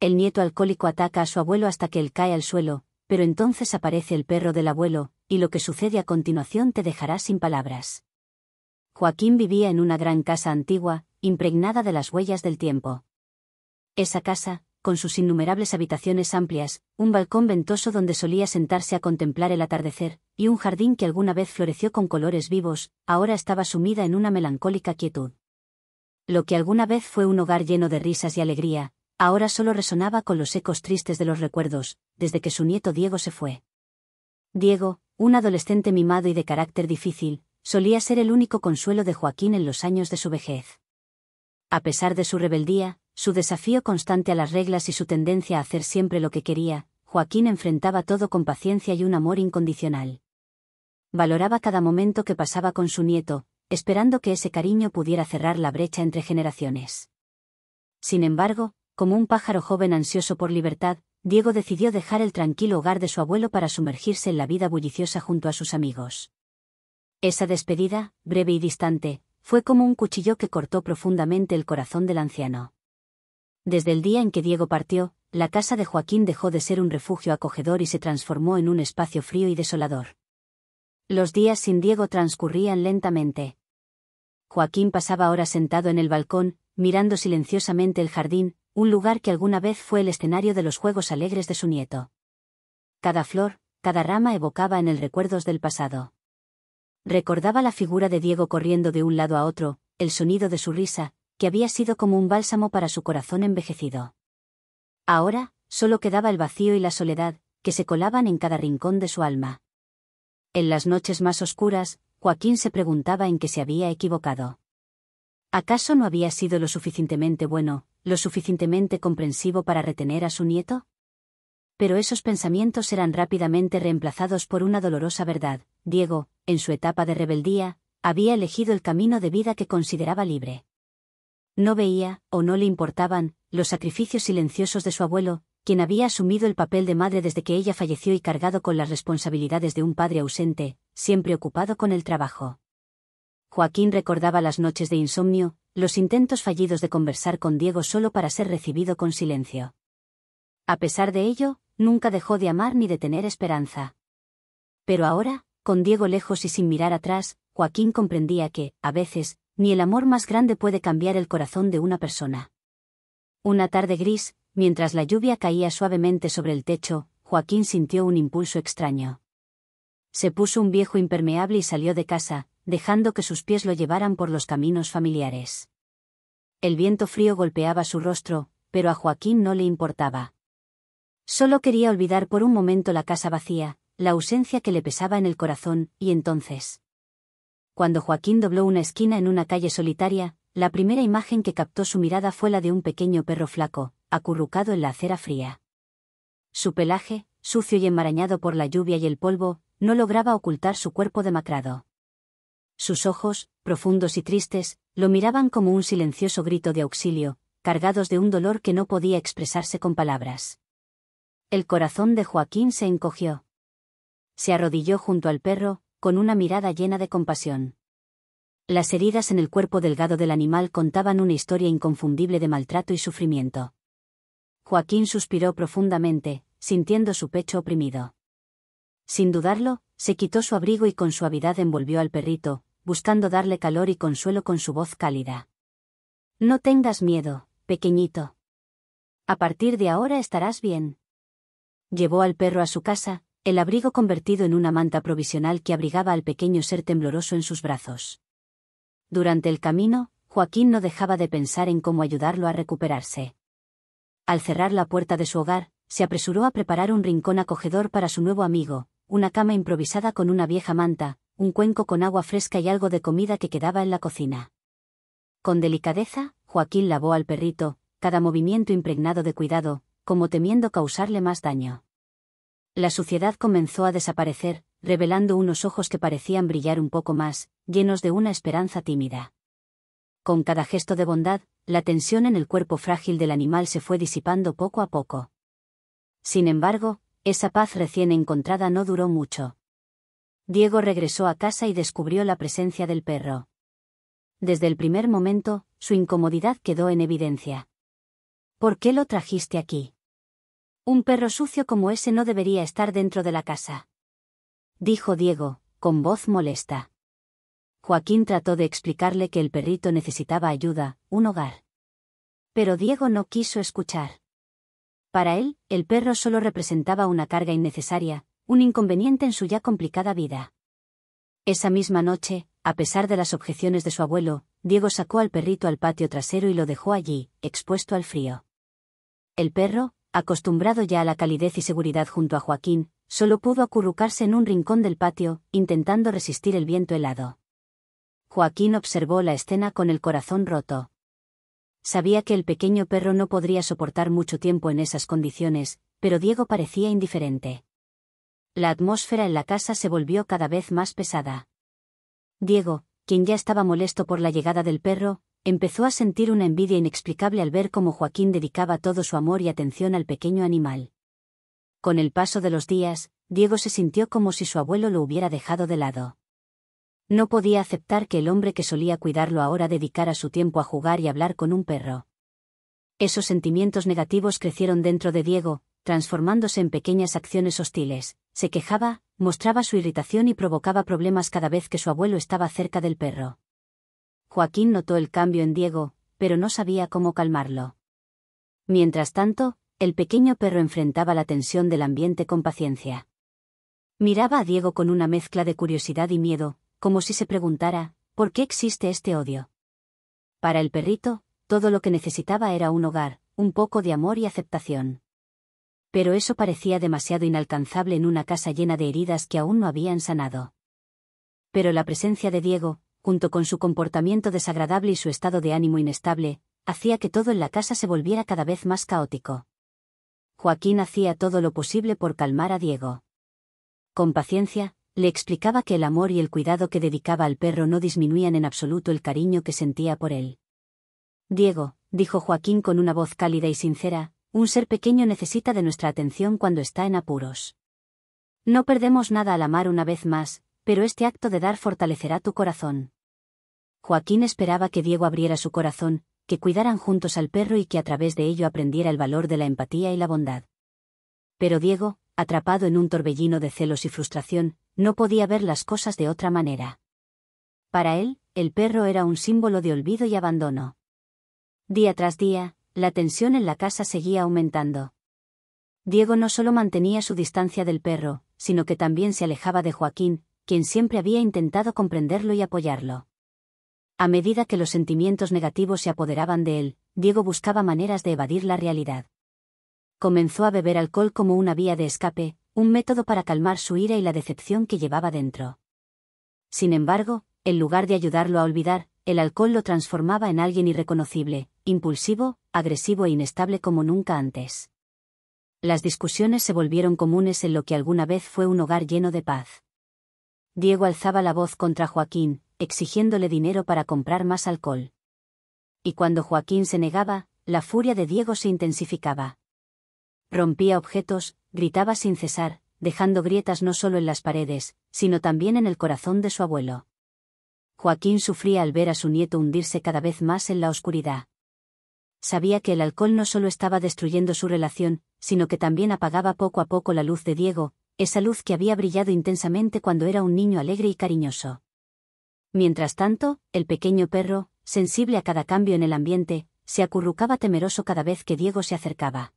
El nieto alcohólico ataca a su abuelo hasta que él cae al suelo, pero entonces aparece el perro del abuelo, y lo que sucede a continuación te dejará sin palabras. Joaquín vivía en una gran casa antigua, impregnada de las huellas del tiempo. Esa casa, con sus innumerables habitaciones amplias, un balcón ventoso donde solía sentarse a contemplar el atardecer, y un jardín que alguna vez floreció con colores vivos, ahora estaba sumida en una melancólica quietud. Lo que alguna vez fue un hogar lleno de risas y alegría, ahora solo resonaba con los ecos tristes de los recuerdos, desde que su nieto Diego se fue. Diego, un adolescente mimado y de carácter difícil, solía ser el único consuelo de Joaquín en los años de su vejez. A pesar de su rebeldía, su desafío constante a las reglas y su tendencia a hacer siempre lo que quería, Joaquín enfrentaba todo con paciencia y un amor incondicional. Valoraba cada momento que pasaba con su nieto, esperando que ese cariño pudiera cerrar la brecha entre generaciones. Sin embargo, como un pájaro joven ansioso por libertad, Diego decidió dejar el tranquilo hogar de su abuelo para sumergirse en la vida bulliciosa junto a sus amigos. Esa despedida, breve y distante, fue como un cuchillo que cortó profundamente el corazón del anciano. Desde el día en que Diego partió, la casa de Joaquín dejó de ser un refugio acogedor y se transformó en un espacio frío y desolador. Los días sin Diego transcurrían lentamente. Joaquín pasaba horas sentado en el balcón, mirando silenciosamente el jardín, un lugar que alguna vez fue el escenario de los juegos alegres de su nieto. Cada flor, cada rama evocaba en él recuerdos del pasado. Recordaba la figura de Diego corriendo de un lado a otro, el sonido de su risa, que había sido como un bálsamo para su corazón envejecido. Ahora, solo quedaba el vacío y la soledad, que se colaban en cada rincón de su alma. En las noches más oscuras, Joaquín se preguntaba en qué se había equivocado. ¿Acaso no había sido lo suficientemente bueno, lo suficientemente comprensivo para retener a su nieto? Pero esos pensamientos eran rápidamente reemplazados por una dolorosa verdad: Diego, en su etapa de rebeldía, había elegido el camino de vida que consideraba libre. No veía, o no le importaban, los sacrificios silenciosos de su abuelo, quien había asumido el papel de madre desde que ella falleció y cargado con las responsabilidades de un padre ausente, siempre ocupado con el trabajo. Joaquín recordaba las noches de insomnio, los intentos fallidos de conversar con Diego solo para ser recibido con silencio. A pesar de ello, nunca dejó de amar ni de tener esperanza. Pero ahora, con Diego lejos y sin mirar atrás, Joaquín comprendía que, a veces, ni el amor más grande puede cambiar el corazón de una persona. Una tarde gris, mientras la lluvia caía suavemente sobre el techo, Joaquín sintió un impulso extraño. Se puso un viejo impermeable y salió de casa, dejando que sus pies lo llevaran por los caminos familiares. El viento frío golpeaba su rostro, pero a Joaquín no le importaba. Solo quería olvidar por un momento la casa vacía, la ausencia que le pesaba en el corazón, y entonces. Cuando Joaquín dobló una esquina en una calle solitaria, la primera imagen que captó su mirada fue la de un pequeño perro flaco, acurrucado en la acera fría. Su pelaje, sucio y enmarañado por la lluvia y el polvo, no lograba ocultar su cuerpo demacrado. Sus ojos, profundos y tristes, lo miraban como un silencioso grito de auxilio, cargados de un dolor que no podía expresarse con palabras. El corazón de Joaquín se encogió. Se arrodilló junto al perro, con una mirada llena de compasión. Las heridas en el cuerpo delgado del animal contaban una historia inconfundible de maltrato y sufrimiento. Joaquín suspiró profundamente, sintiendo su pecho oprimido. Sin dudarlo, se quitó su abrigo y con suavidad envolvió al perrito, buscando darle calor y consuelo con su voz cálida. No tengas miedo, pequeñito. A partir de ahora estarás bien. Llevó al perro a su casa, el abrigo convertido en una manta provisional que abrigaba al pequeño ser tembloroso en sus brazos. Durante el camino, Joaquín no dejaba de pensar en cómo ayudarlo a recuperarse. Al cerrar la puerta de su hogar, se apresuró a preparar un rincón acogedor para su nuevo amigo, una cama improvisada con una vieja manta, un cuenco con agua fresca y algo de comida que quedaba en la cocina. Con delicadeza, Joaquín lavó al perrito, cada movimiento impregnado de cuidado, como temiendo causarle más daño. La suciedad comenzó a desaparecer, revelando unos ojos que parecían brillar un poco más, llenos de una esperanza tímida. Con cada gesto de bondad, la tensión en el cuerpo frágil del animal se fue disipando poco a poco. Sin embargo, esa paz recién encontrada no duró mucho. Diego regresó a casa y descubrió la presencia del perro. Desde el primer momento, su incomodidad quedó en evidencia. ¿Por qué lo trajiste aquí? Un perro sucio como ese no debería estar dentro de la casa, dijo Diego, con voz molesta. Joaquín trató de explicarle que el perrito necesitaba ayuda, un hogar. Pero Diego no quiso escuchar. Para él, el perro solo representaba una carga innecesaria, un inconveniente en su ya complicada vida. Esa misma noche, a pesar de las objeciones de su abuelo, Diego sacó al perrito al patio trasero y lo dejó allí, expuesto al frío. El perro, acostumbrado ya a la calidez y seguridad junto a Joaquín, solo pudo acurrucarse en un rincón del patio, intentando resistir el viento helado. Joaquín observó la escena con el corazón roto. Sabía que el pequeño perro no podría soportar mucho tiempo en esas condiciones, pero Diego parecía indiferente. La atmósfera en la casa se volvió cada vez más pesada. Diego, quien ya estaba molesto por la llegada del perro, empezó a sentir una envidia inexplicable al ver cómo Joaquín dedicaba todo su amor y atención al pequeño animal. Con el paso de los días, Diego se sintió como si su abuelo lo hubiera dejado de lado. No podía aceptar que el hombre que solía cuidarlo ahora dedicara su tiempo a jugar y hablar con un perro. Esos sentimientos negativos crecieron dentro de Diego, transformándose en pequeñas acciones hostiles. Se quejaba, mostraba su irritación y provocaba problemas cada vez que su abuelo estaba cerca del perro. Joaquín notó el cambio en Diego, pero no sabía cómo calmarlo. Mientras tanto, el pequeño perro enfrentaba la tensión del ambiente con paciencia. Miraba a Diego con una mezcla de curiosidad y miedo, como si se preguntara, ¿por qué existe este odio? Para el perrito, todo lo que necesitaba era un hogar, un poco de amor y aceptación. Pero eso parecía demasiado inalcanzable en una casa llena de heridas que aún no habían sanado. Pero la presencia de Diego, junto con su comportamiento desagradable y su estado de ánimo inestable, hacía que todo en la casa se volviera cada vez más caótico. Joaquín hacía todo lo posible por calmar a Diego. Con paciencia, le explicaba que el amor y el cuidado que dedicaba al perro no disminuían en absoluto el cariño que sentía por él. Diego, dijo Joaquín con una voz cálida y sincera, un ser pequeño necesita de nuestra atención cuando está en apuros. No perdemos nada al amar una vez más, pero este acto de dar fortalecerá tu corazón. Joaquín esperaba que Diego abriera su corazón, que cuidaran juntos al perro y que a través de ello aprendiera el valor de la empatía y la bondad. Pero Diego, atrapado en un torbellino de celos y frustración, no podía ver las cosas de otra manera. Para él, el perro era un símbolo de olvido y abandono. Día tras día, la tensión en la casa seguía aumentando. Diego no solo mantenía su distancia del perro, sino que también se alejaba de Joaquín, quien siempre había intentado comprenderlo y apoyarlo. A medida que los sentimientos negativos se apoderaban de él, Diego buscaba maneras de evadir la realidad. Comenzó a beber alcohol como una vía de escape, un método para calmar su ira y la decepción que llevaba dentro. Sin embargo, en lugar de ayudarlo a olvidar, el alcohol lo transformaba en alguien irreconocible, impulsivo, agresivo e inestable como nunca antes. Las discusiones se volvieron comunes en lo que alguna vez fue un hogar lleno de paz. Diego alzaba la voz contra Joaquín, exigiéndole dinero para comprar más alcohol. Y cuando Joaquín se negaba, la furia de Diego se intensificaba. Rompía objetos, gritaba sin cesar, dejando grietas no solo en las paredes, sino también en el corazón de su abuelo. Joaquín sufría al ver a su nieto hundirse cada vez más en la oscuridad. Sabía que el alcohol no solo estaba destruyendo su relación, sino que también apagaba poco a poco la luz de Diego, esa luz que había brillado intensamente cuando era un niño alegre y cariñoso. Mientras tanto, el pequeño perro, sensible a cada cambio en el ambiente, se acurrucaba temeroso cada vez que Diego se acercaba.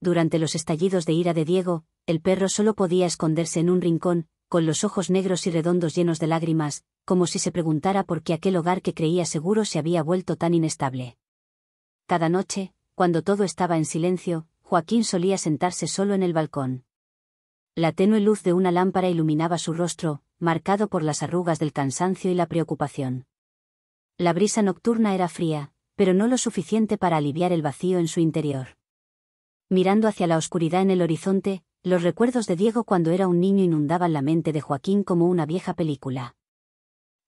Durante los estallidos de ira de Diego, el perro solo podía esconderse en un rincón, con los ojos negros y redondos llenos de lágrimas, como si se preguntara por qué aquel hogar que creía seguro se había vuelto tan inestable. Cada noche, cuando todo estaba en silencio, Joaquín solía sentarse solo en el balcón. La tenue luz de una lámpara iluminaba su rostro, marcado por las arrugas del cansancio y la preocupación. La brisa nocturna era fría, pero no lo suficiente para aliviar el vacío en su interior. Mirando hacia la oscuridad en el horizonte, los recuerdos de Diego cuando era un niño inundaban la mente de Joaquín como una vieja película.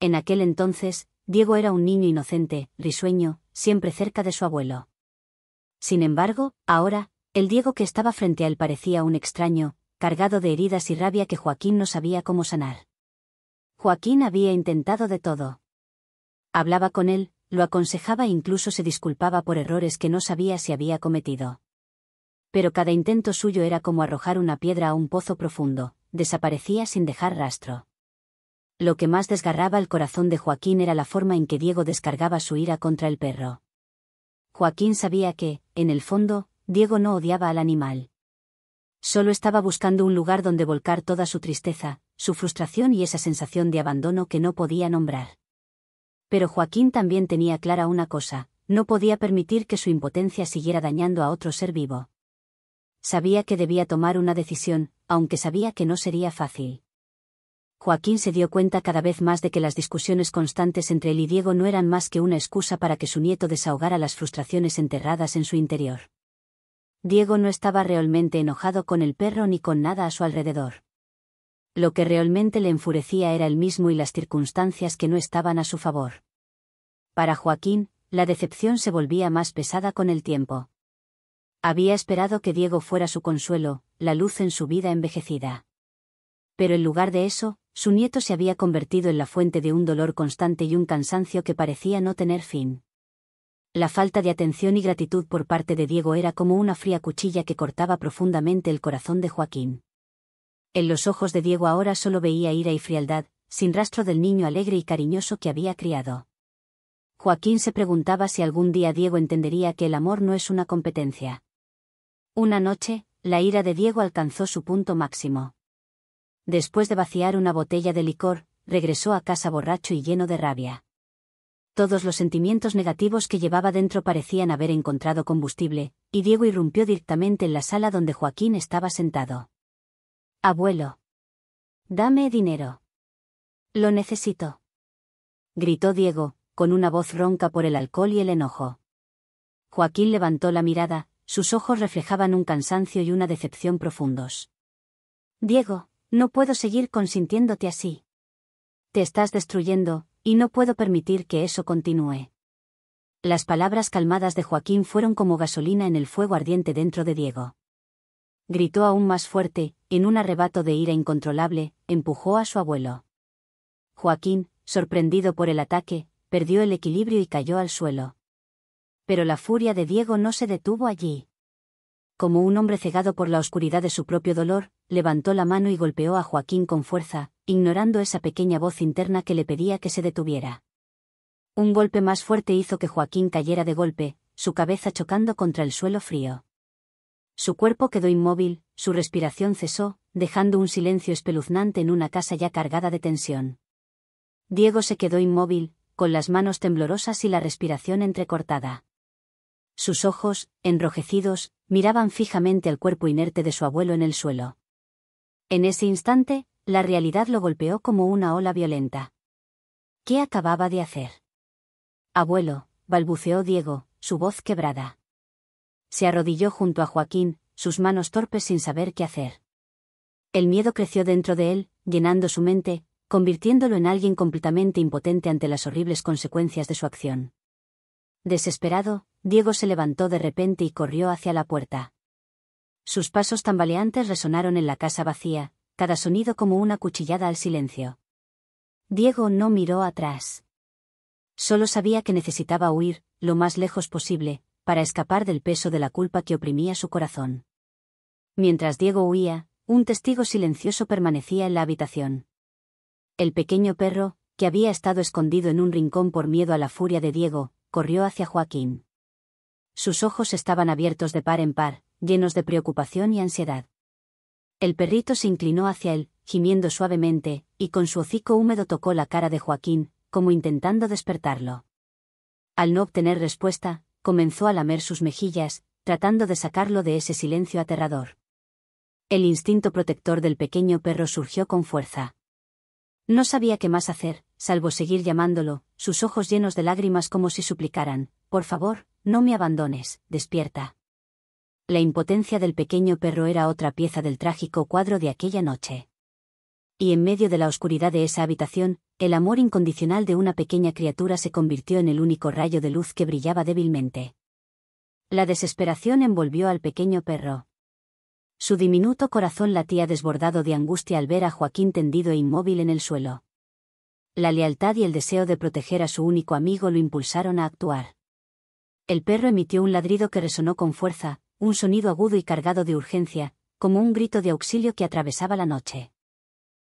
En aquel entonces, Diego era un niño inocente, risueño, siempre cerca de su abuelo. Sin embargo, ahora, el Diego que estaba frente a él parecía un extraño, cargado de heridas y rabia que Joaquín no sabía cómo sanar. Joaquín había intentado de todo. Hablaba con él, lo aconsejaba e incluso se disculpaba por errores que no sabía si había cometido. Pero cada intento suyo era como arrojar una piedra a un pozo profundo, desaparecía sin dejar rastro. Lo que más desgarraba el corazón de Joaquín era la forma en que Diego descargaba su ira contra el perro. Joaquín sabía que, en el fondo, Diego no odiaba al animal. Solo estaba buscando un lugar donde volcar toda su tristeza, su frustración y esa sensación de abandono que no podía nombrar. Pero Joaquín también tenía clara una cosa: no podía permitir que su impotencia siguiera dañando a otro ser vivo. Sabía que debía tomar una decisión, aunque sabía que no sería fácil. Joaquín se dio cuenta cada vez más de que las discusiones constantes entre él y Diego no eran más que una excusa para que su nieto desahogara las frustraciones enterradas en su interior. Diego no estaba realmente enojado con el perro ni con nada a su alrededor. Lo que realmente le enfurecía era él mismo y las circunstancias que no estaban a su favor. Para Joaquín, la decepción se volvía más pesada con el tiempo. Había esperado que Diego fuera su consuelo, la luz en su vida envejecida. Pero en lugar de eso, su nieto se había convertido en la fuente de un dolor constante y un cansancio que parecía no tener fin. La falta de atención y gratitud por parte de Diego era como una fría cuchilla que cortaba profundamente el corazón de Joaquín. En los ojos de Diego ahora solo veía ira y frialdad, sin rastro del niño alegre y cariñoso que había criado. Joaquín se preguntaba si algún día Diego entendería que el amor no es una competencia. Una noche, la ira de Diego alcanzó su punto máximo. Después de vaciar una botella de licor, regresó a casa borracho y lleno de rabia. Todos los sentimientos negativos que llevaba dentro parecían haber encontrado combustible, y Diego irrumpió directamente en la sala donde Joaquín estaba sentado. «Abuelo. Dame dinero. Lo necesito», gritó Diego, con una voz ronca por el alcohol y el enojo. Joaquín levantó la mirada, sus ojos reflejaban un cansancio y una decepción profundos. «Diego, no puedo seguir consintiéndote así. Te estás destruyendo, y no puedo permitir que eso continúe». Las palabras calmadas de Joaquín fueron como gasolina en el fuego ardiente dentro de Diego. Gritó aún más fuerte, en un arrebato de ira incontrolable, empujó a su abuelo. Joaquín, sorprendido por el ataque, perdió el equilibrio y cayó al suelo. Pero la furia de Diego no se detuvo allí. Como un hombre cegado por la oscuridad de su propio dolor, levantó la mano y golpeó a Joaquín con fuerza, ignorando esa pequeña voz interna que le pedía que se detuviera. Un golpe más fuerte hizo que Joaquín cayera de golpe, su cabeza chocando contra el suelo frío. Su cuerpo quedó inmóvil, su respiración cesó, dejando un silencio espeluznante en una casa ya cargada de tensión. Diego se quedó inmóvil, con las manos temblorosas y la respiración entrecortada. Sus ojos, enrojecidos, miraban fijamente al cuerpo inerte de su abuelo en el suelo. En ese instante, la realidad lo golpeó como una ola violenta. ¿Qué acababa de hacer? «Abuelo», balbuceó Diego, su voz quebrada. Se arrodilló junto a Joaquín, sus manos torpes sin saber qué hacer. El miedo creció dentro de él, llenando su mente, convirtiéndolo en alguien completamente impotente ante las horribles consecuencias de su acción. Desesperado, Diego se levantó de repente y corrió hacia la puerta. Sus pasos tambaleantes resonaron en la casa vacía, cada sonido como una cuchillada al silencio. Diego no miró atrás. Solo sabía que necesitaba huir, lo más lejos posible, para escapar del peso de la culpa que oprimía su corazón. Mientras Diego huía, un testigo silencioso permanecía en la habitación. El pequeño perro, que había estado escondido en un rincón por miedo a la furia de Diego, corrió hacia Joaquín. Sus ojos estaban abiertos de par en par, llenos de preocupación y ansiedad. El perrito se inclinó hacia él, gimiendo suavemente, y con su hocico húmedo tocó la cara de Joaquín, como intentando despertarlo. Al no obtener respuesta, comenzó a lamer sus mejillas, tratando de sacarlo de ese silencio aterrador. El instinto protector del pequeño perro surgió con fuerza. No sabía qué más hacer, salvo seguir llamándolo, sus ojos llenos de lágrimas como si suplicaran: «Por favor, no me abandones, despierta». La impotencia del pequeño perro era otra pieza del trágico cuadro de aquella noche. Y en medio de la oscuridad de esa habitación, el amor incondicional de una pequeña criatura se convirtió en el único rayo de luz que brillaba débilmente. La desesperación envolvió al pequeño perro. Su diminuto corazón latía desbordado de angustia al ver a Joaquín tendido e inmóvil en el suelo. La lealtad y el deseo de proteger a su único amigo lo impulsaron a actuar. El perro emitió un ladrido que resonó con fuerza, un sonido agudo y cargado de urgencia, como un grito de auxilio que atravesaba la noche.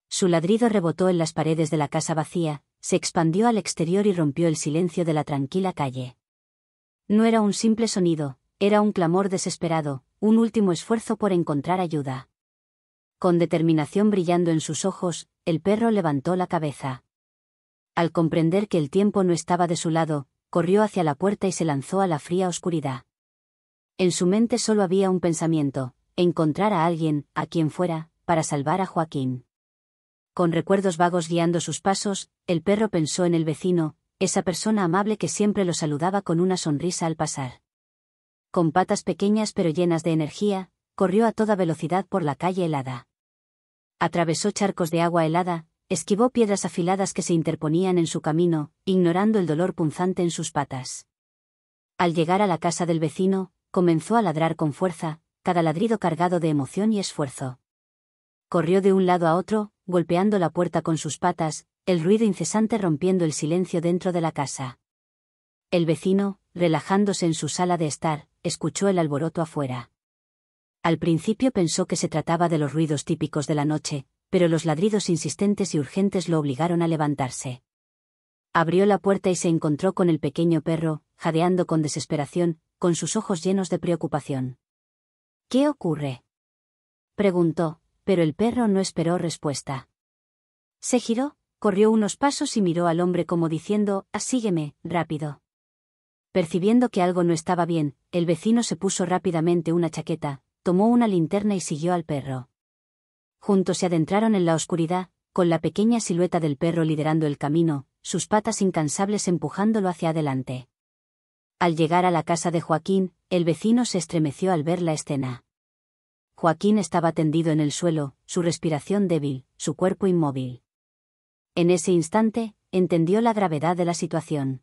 Su ladrido rebotó en las paredes de la casa vacía, se expandió al exterior y rompió el silencio de la tranquila calle. No era un simple sonido, era un clamor desesperado, un último esfuerzo por encontrar ayuda. Con determinación brillando en sus ojos, el perro levantó la cabeza. Al comprender que el tiempo no estaba de su lado, corrió hacia la puerta y se lanzó a la fría oscuridad. En su mente solo había un pensamiento: encontrar a alguien, a quien fuera, para salvar a Joaquín. Con recuerdos vagos guiando sus pasos, el perro pensó en el vecino, esa persona amable que siempre lo saludaba con una sonrisa al pasar. Con patas pequeñas pero llenas de energía, corrió a toda velocidad por la calle helada. Atravesó charcos de agua helada, esquivó piedras afiladas que se interponían en su camino, ignorando el dolor punzante en sus patas. Al llegar a la casa del vecino, comenzó a ladrar con fuerza, cada ladrido cargado de emoción y esfuerzo. Corrió de un lado a otro, golpeando la puerta con sus patas, el ruido incesante rompiendo el silencio dentro de la casa. El vecino, relajándose en su sala de estar, escuchó el alboroto afuera. Al principio pensó que se trataba de los ruidos típicos de la noche, pero los ladridos insistentes y urgentes lo obligaron a levantarse. Abrió la puerta y se encontró con el pequeño perro, jadeando con desesperación, con sus ojos llenos de preocupación. ¿Qué ocurre?, preguntó, pero el perro no esperó respuesta. Se giró, corrió unos pasos y miró al hombre como diciendo: sígueme, rápido. Percibiendo que algo no estaba bien, el vecino se puso rápidamente una chaqueta, tomó una linterna y siguió al perro. Juntos se adentraron en la oscuridad, con la pequeña silueta del perro liderando el camino, sus patas incansables empujándolo hacia adelante. Al llegar a la casa de Joaquín, el vecino se estremeció al ver la escena. Joaquín estaba tendido en el suelo, su respiración débil, su cuerpo inmóvil. En ese instante, entendió la gravedad de la situación.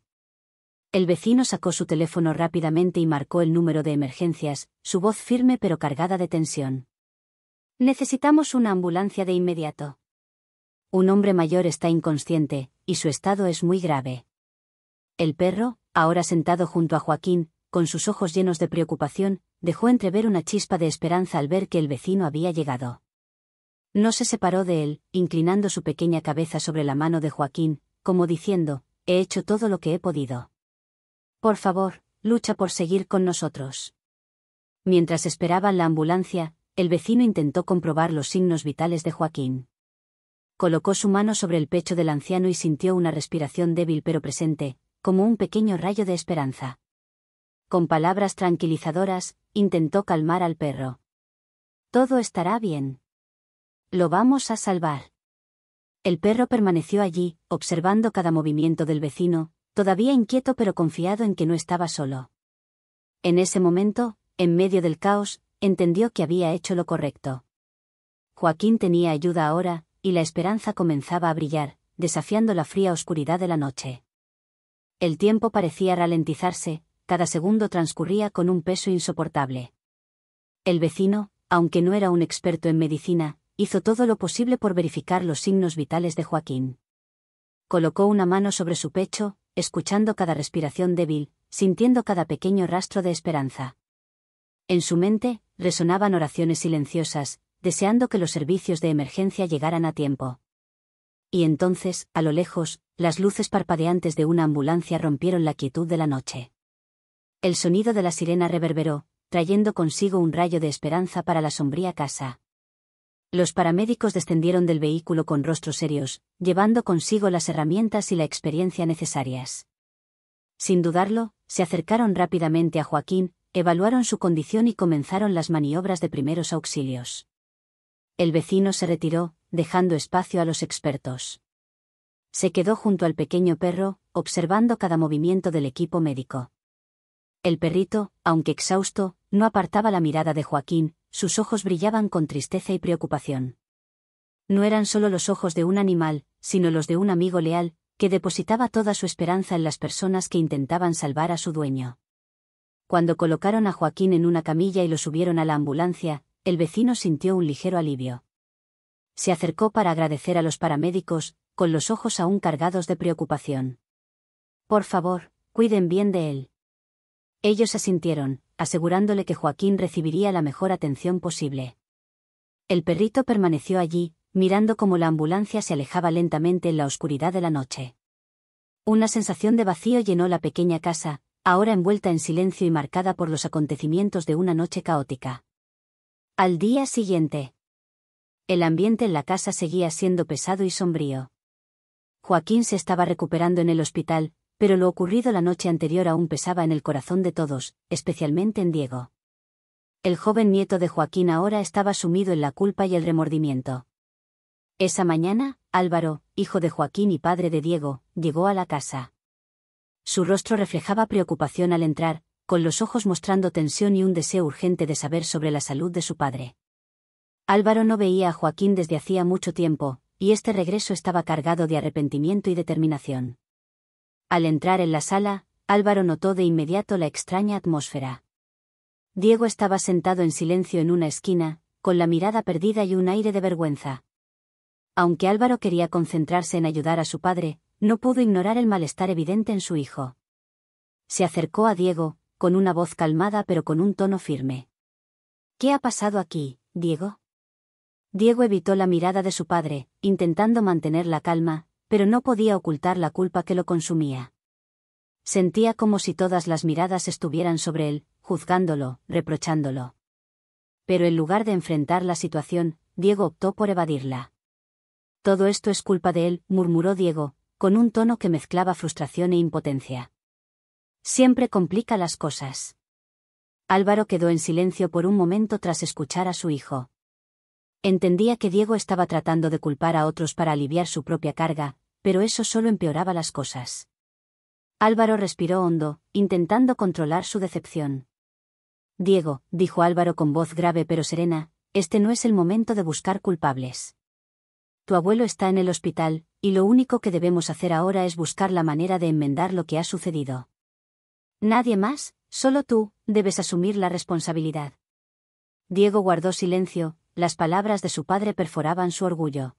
El vecino sacó su teléfono rápidamente y marcó el número de emergencias, su voz firme pero cargada de tensión. Necesitamos una ambulancia de inmediato. Un hombre mayor está inconsciente, y su estado es muy grave. El perro, ahora sentado junto a Joaquín, con sus ojos llenos de preocupación, dejó entrever una chispa de esperanza al ver que el vecino había llegado. No se separó de él, inclinando su pequeña cabeza sobre la mano de Joaquín, como diciendo: he hecho todo lo que he podido. Por favor, lucha por seguir con nosotros. Mientras esperaban la ambulancia, el vecino intentó comprobar los signos vitales de Joaquín. Colocó su mano sobre el pecho del anciano y sintió una respiración débil pero presente, como un pequeño rayo de esperanza. Con palabras tranquilizadoras, intentó calmar al perro. Todo estará bien. Lo vamos a salvar. El perro permaneció allí, observando cada movimiento del vecino, todavía inquieto pero confiado en que no estaba solo. En ese momento, en medio del caos, entendió que había hecho lo correcto. Joaquín tenía ayuda ahora, y la esperanza comenzaba a brillar, desafiando la fría oscuridad de la noche. El tiempo parecía ralentizarse, cada segundo transcurría con un peso insoportable. El vecino, aunque no era un experto en medicina, hizo todo lo posible por verificar los signos vitales de Joaquín. Colocó una mano sobre su pecho, escuchando cada respiración débil, sintiendo cada pequeño rastro de esperanza. En su mente, resonaban oraciones silenciosas, deseando que los servicios de emergencia llegaran a tiempo. Y entonces, a lo lejos, las luces parpadeantes de una ambulancia rompieron la quietud de la noche. El sonido de la sirena reverberó, trayendo consigo un rayo de esperanza para la sombría casa. Los paramédicos descendieron del vehículo con rostros serios, llevando consigo las herramientas y la experiencia necesarias. Sin dudarlo, se acercaron rápidamente a Joaquín, evaluaron su condición y comenzaron las maniobras de primeros auxilios. El vecino se retiró, dejando espacio a los expertos. Se quedó junto al pequeño perro, observando cada movimiento del equipo médico. El perrito, aunque exhausto, no apartaba la mirada de Joaquín, sus ojos brillaban con tristeza y preocupación. No eran solo los ojos de un animal, sino los de un amigo leal, que depositaba toda su esperanza en las personas que intentaban salvar a su dueño. Cuando colocaron a Joaquín en una camilla y lo subieron a la ambulancia, el vecino sintió un ligero alivio. Se acercó para agradecer a los paramédicos, con los ojos aún cargados de preocupación. Por favor, cuiden bien de él. Ellos asintieron, asegurándole que Joaquín recibiría la mejor atención posible. El perrito permaneció allí, mirando cómo la ambulancia se alejaba lentamente en la oscuridad de la noche. Una sensación de vacío llenó la pequeña casa, ahora envuelta en silencio y marcada por los acontecimientos de una noche caótica. Al día siguiente, el ambiente en la casa seguía siendo pesado y sombrío. Joaquín se estaba recuperando en el hospital, pero lo ocurrido la noche anterior aún pesaba en el corazón de todos, especialmente en Diego. El joven nieto de Joaquín ahora estaba sumido en la culpa y el remordimiento. Esa mañana, Álvaro, hijo de Joaquín y padre de Diego, llegó a la casa. Su rostro reflejaba preocupación al entrar, con los ojos mostrando tensión y un deseo urgente de saber sobre la salud de su padre. Álvaro no veía a Joaquín desde hacía mucho tiempo, y este regreso estaba cargado de arrepentimiento y determinación. Al entrar en la sala, Álvaro notó de inmediato la extraña atmósfera. Diego estaba sentado en silencio en una esquina, con la mirada perdida y un aire de vergüenza. Aunque Álvaro quería concentrarse en ayudar a su padre, no pudo ignorar el malestar evidente en su hijo. Se acercó a Diego, con una voz calmada pero con un tono firme. ¿Qué ha pasado aquí, Diego? Diego evitó la mirada de su padre, intentando mantener la calma, pero no podía ocultar la culpa que lo consumía. Sentía como si todas las miradas estuvieran sobre él, juzgándolo, reprochándolo. Pero en lugar de enfrentar la situación, Diego optó por evadirla. Todo esto es culpa de él, murmuró Diego, con un tono que mezclaba frustración e impotencia. Siempre complica las cosas. Álvaro quedó en silencio por un momento tras escuchar a su hijo. Entendía que Diego estaba tratando de culpar a otros para aliviar su propia carga, pero eso solo empeoraba las cosas. Álvaro respiró hondo, intentando controlar su decepción. Diego, dijo Álvaro con voz grave pero serena, este no es el momento de buscar culpables. Tu abuelo está en el hospital, y lo único que debemos hacer ahora es buscar la manera de enmendar lo que ha sucedido. Nadie más, solo tú, debes asumir la responsabilidad. Diego guardó silencio, las palabras de su padre perforaban su orgullo.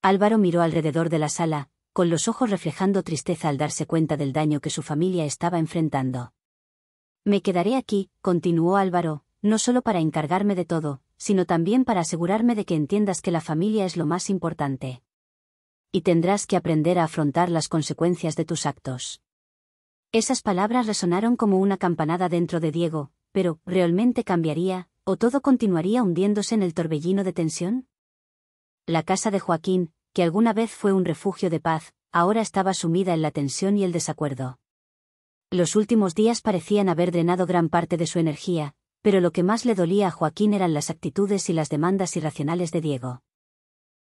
Álvaro miró alrededor de la sala, con los ojos reflejando tristeza al darse cuenta del daño que su familia estaba enfrentando. Me quedaré aquí, continuó Álvaro, no solo para encargarme de todo, sino también para asegurarme de que entiendas que la familia es lo más importante. Y tendrás que aprender a afrontar las consecuencias de tus actos. Esas palabras resonaron como una campanada dentro de Diego, pero, ¿realmente cambiaría, o todo continuaría hundiéndose en el torbellino de tensión? La casa de Joaquín, que alguna vez fue un refugio de paz, ahora estaba sumida en la tensión y el desacuerdo. Los últimos días parecían haber drenado gran parte de su energía, pero lo que más le dolía a Joaquín eran las actitudes y las demandas irracionales de Diego.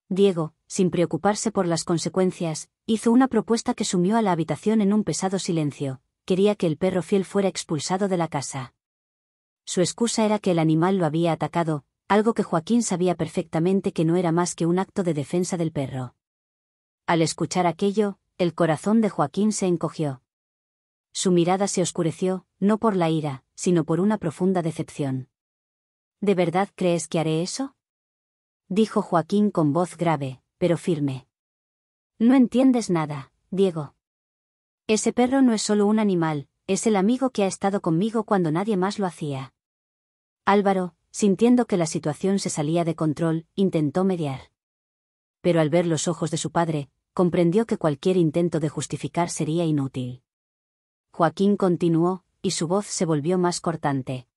Diego, sin preocuparse por las consecuencias, hizo una propuesta que sumió a la habitación en un pesado silencio: quería que el perro fiel fuera expulsado de la casa. Su excusa era que el animal lo había atacado, algo que Joaquín sabía perfectamente que no era más que un acto de defensa del perro. Al escuchar aquello, el corazón de Joaquín se encogió. Su mirada se oscureció, no por la ira, sino por una profunda decepción. ¿De verdad crees que haré eso?, dijo Joaquín con voz grave, pero firme. No entiendes nada, Diego. Ese perro no es solo un animal, es el amigo que ha estado conmigo cuando nadie más lo hacía. Álvaro, sintiendo que la situación se salía de control, intentó mediar. Pero al ver los ojos de su padre, comprendió que cualquier intento de justificar sería inútil. Joaquín continuó, y su voz se volvió más cortante.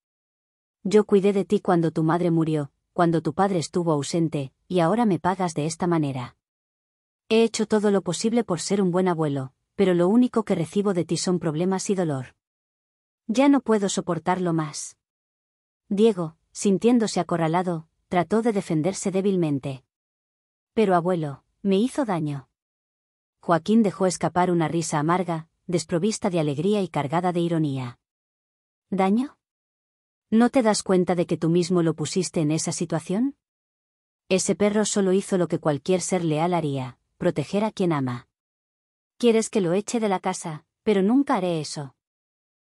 Yo cuidé de ti cuando tu madre murió, cuando tu padre estuvo ausente, y ahora me pagas de esta manera. He hecho todo lo posible por ser un buen abuelo, pero lo único que recibo de ti son problemas y dolor. Ya no puedo soportarlo más. Diego, sintiéndose acorralado, trató de defenderse débilmente. Pero abuelo, me hizo daño. Joaquín dejó escapar una risa amarga, desprovista de alegría y cargada de ironía. ¿Daño? ¿No te das cuenta de que tú mismo lo pusiste en esa situación? Ese perro solo hizo lo que cualquier ser leal haría: proteger a quien ama. Quieres que lo eche de la casa, pero nunca haré eso.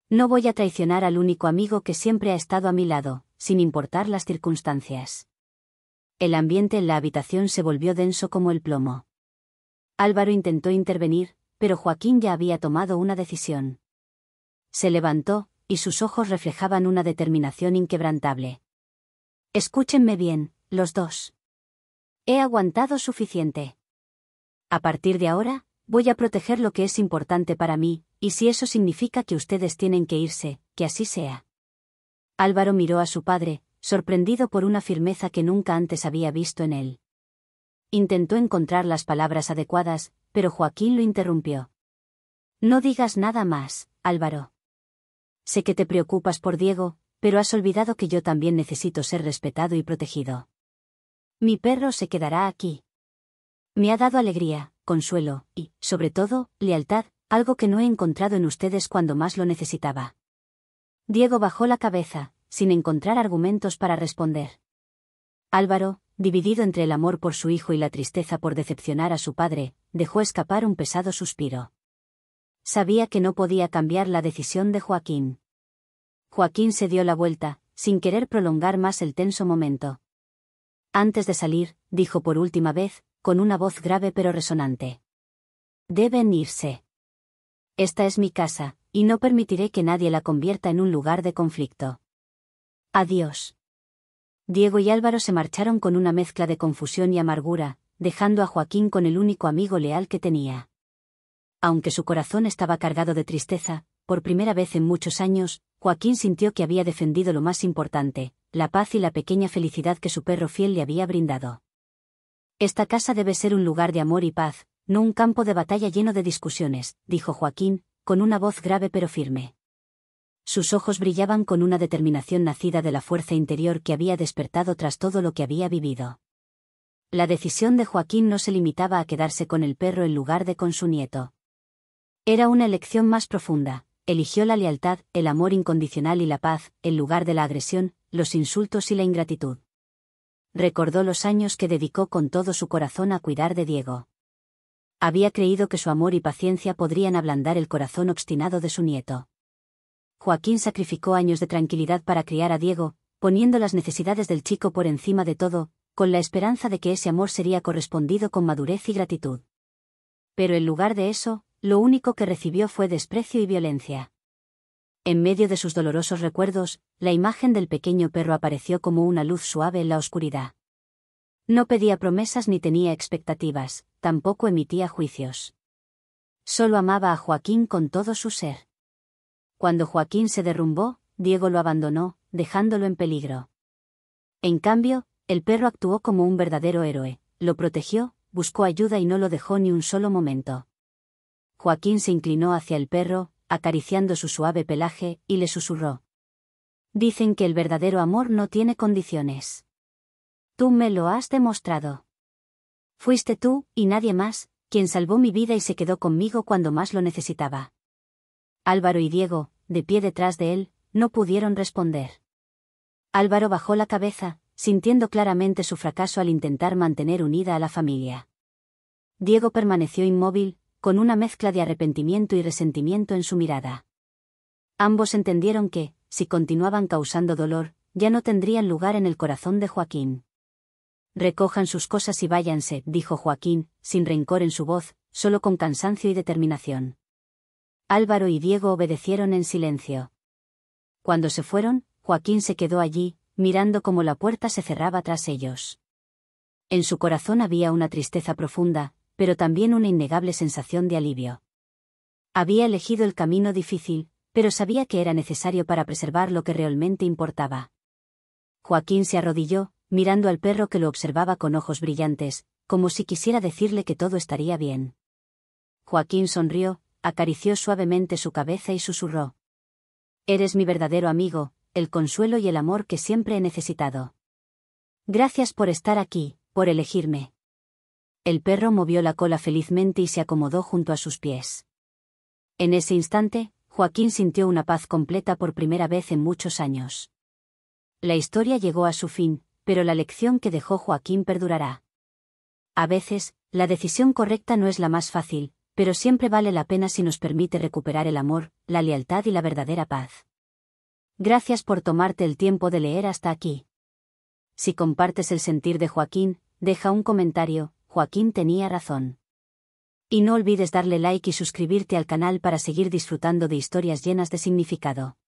No voy a traicionar al único amigo que siempre ha estado a mi lado, sin importar las circunstancias. El ambiente en la habitación se volvió denso como el plomo. Álvaro intentó intervenir, pero Joaquín ya había tomado una decisión. Se levantó, y sus ojos reflejaban una determinación inquebrantable. Escúchenme bien, los dos. He aguantado suficiente. A partir de ahora, voy a proteger lo que es importante para mí, y si eso significa que ustedes tienen que irse, que así sea. Álvaro miró a su padre, sorprendido por una firmeza que nunca antes había visto en él. Intentó encontrar las palabras adecuadas, pero Joaquín lo interrumpió. No digas nada más, Álvaro. Sé que te preocupas por Diego, pero has olvidado que yo también necesito ser respetado y protegido. Mi perro se quedará aquí. Me ha dado alegría, consuelo, y, sobre todo, lealtad, algo que no he encontrado en ustedes cuando más lo necesitaba. Diego bajó la cabeza, sin encontrar argumentos para responder. Álvaro, dividido entre el amor por su hijo y la tristeza por decepcionar a su padre, dejó escapar un pesado suspiro. Sabía que no podía cambiar la decisión de Joaquín. Joaquín se dio la vuelta, sin querer prolongar más el tenso momento. Antes de salir, dijo por última vez, con una voz grave pero resonante. Deben irse. Esta es mi casa, y no permitiré que nadie la convierta en un lugar de conflicto. Adiós. Diego y Álvaro se marcharon con una mezcla de confusión y amargura, dejando a Joaquín con el único amigo leal que tenía. Aunque su corazón estaba cargado de tristeza, por primera vez en muchos años, Joaquín sintió que había defendido lo más importante, la paz y la pequeña felicidad que su perro fiel le había brindado. Esta casa debe ser un lugar de amor y paz, no un campo de batalla lleno de discusiones, dijo Joaquín, con una voz grave pero firme. Sus ojos brillaban con una determinación nacida de la fuerza interior que había despertado tras todo lo que había vivido. La decisión de Joaquín no se limitaba a quedarse con el perro en lugar de con su nieto. Era una elección más profunda, eligió la lealtad, el amor incondicional y la paz, en lugar de la agresión, los insultos y la ingratitud. Recordó los años que dedicó con todo su corazón a cuidar de Diego. Había creído que su amor y paciencia podrían ablandar el corazón obstinado de su nieto. Joaquín sacrificó años de tranquilidad para criar a Diego, poniendo las necesidades del chico por encima de todo, con la esperanza de que ese amor sería correspondido con madurez y gratitud. Pero en lugar de eso, lo único que recibió fue desprecio y violencia. En medio de sus dolorosos recuerdos, la imagen del pequeño perro apareció como una luz suave en la oscuridad. No pedía promesas ni tenía expectativas, tampoco emitía juicios. Solo amaba a Joaquín con todo su ser. Cuando Joaquín se derrumbó, Diego lo abandonó, dejándolo en peligro. En cambio, el perro actuó como un verdadero héroe, lo protegió, buscó ayuda y no lo dejó ni un solo momento. Joaquín se inclinó hacia el perro, acariciando su suave pelaje, y le susurró. Dicen que el verdadero amor no tiene condiciones. Tú me lo has demostrado. Fuiste tú, y nadie más, quien salvó mi vida y se quedó conmigo cuando más lo necesitaba. Álvaro y Diego, de pie detrás de él, no pudieron responder. Álvaro bajó la cabeza, sintiendo claramente su fracaso al intentar mantener unida a la familia. Diego permaneció inmóvil, con una mezcla de arrepentimiento y resentimiento en su mirada. Ambos entendieron que, si continuaban causando dolor, ya no tendrían lugar en el corazón de Joaquín. Recojan sus cosas y váyanse, dijo Joaquín, sin rencor en su voz, solo con cansancio y determinación. Álvaro y Diego obedecieron en silencio. Cuando se fueron, Joaquín se quedó allí, mirando cómo la puerta se cerraba tras ellos. En su corazón había una tristeza profunda, pero también una innegable sensación de alivio. Había elegido el camino difícil, pero sabía que era necesario para preservar lo que realmente importaba. Joaquín se arrodilló, mirando al perro que lo observaba con ojos brillantes, como si quisiera decirle que todo estaría bien. Joaquín sonrió, acarició suavemente su cabeza y susurró. Eres mi verdadero amigo, el consuelo y el amor que siempre he necesitado. Gracias por estar aquí, por elegirme. El perro movió la cola felizmente y se acomodó junto a sus pies. En ese instante, Joaquín sintió una paz completa por primera vez en muchos años. La historia llegó a su fin, pero la lección que dejó Joaquín perdurará. A veces, la decisión correcta no es la más fácil, pero siempre vale la pena si nos permite recuperar el amor, la lealtad y la verdadera paz. Gracias por tomarte el tiempo de leer hasta aquí. Si compartes el sentir de Joaquín, deja un comentario. Joaquín tenía razón. Y no olvides darle like y suscribirte al canal para seguir disfrutando de historias llenas de significado.